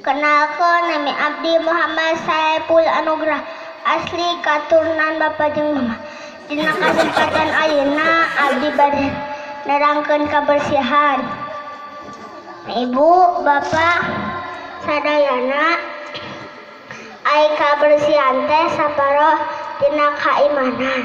Kenalkeun nami abdi Muhammad Saiful Anugrah, asli katurunan Bapa jeung Mama. Dina kasempatan ayeuna abdi bade nerangkeun kabersihan. Ibu, Bapak, sadayana ai kabersihan teh saparoh dina kaimanan.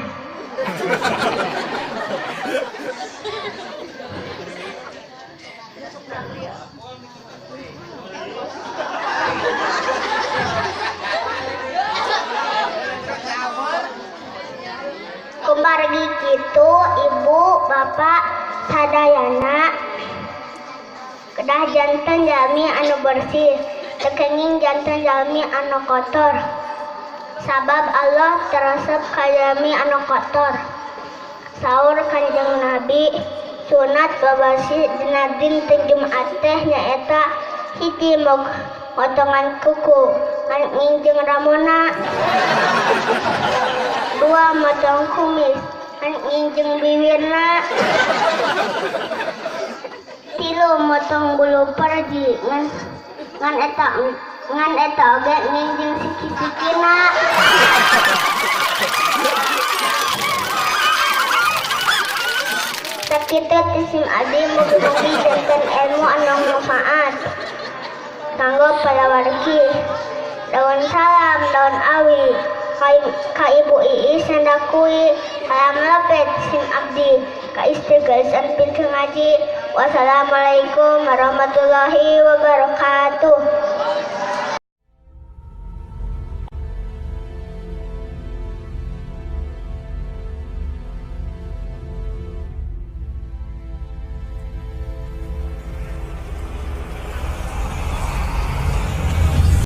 Kumargi kitu ibu bapak sadayana kedah janten jalmi anu bersih tekenging janten jalmi anu kotor sabab Allah teresep ka jalmi anu kotor. Saur Kanjeng Nabi sunat babasi dina dinten Jumat teh nyaeta hiji potongan kuku ngan jeung ramona, 2 motong kumis ngan jeung bibirna, 3 motong bulu perji ngan eta oge jeung siki-sikina. Sakitu tisim abdi mugi-mugi janten ilmu anu manfaat kanggo palawargi. Daun salam, daun awi ka ibu Iis sandakui salam lepet sim abdi ka istri geusan pintu ngaji. Wassalamualaikum warahmatullahi wabarakatuh.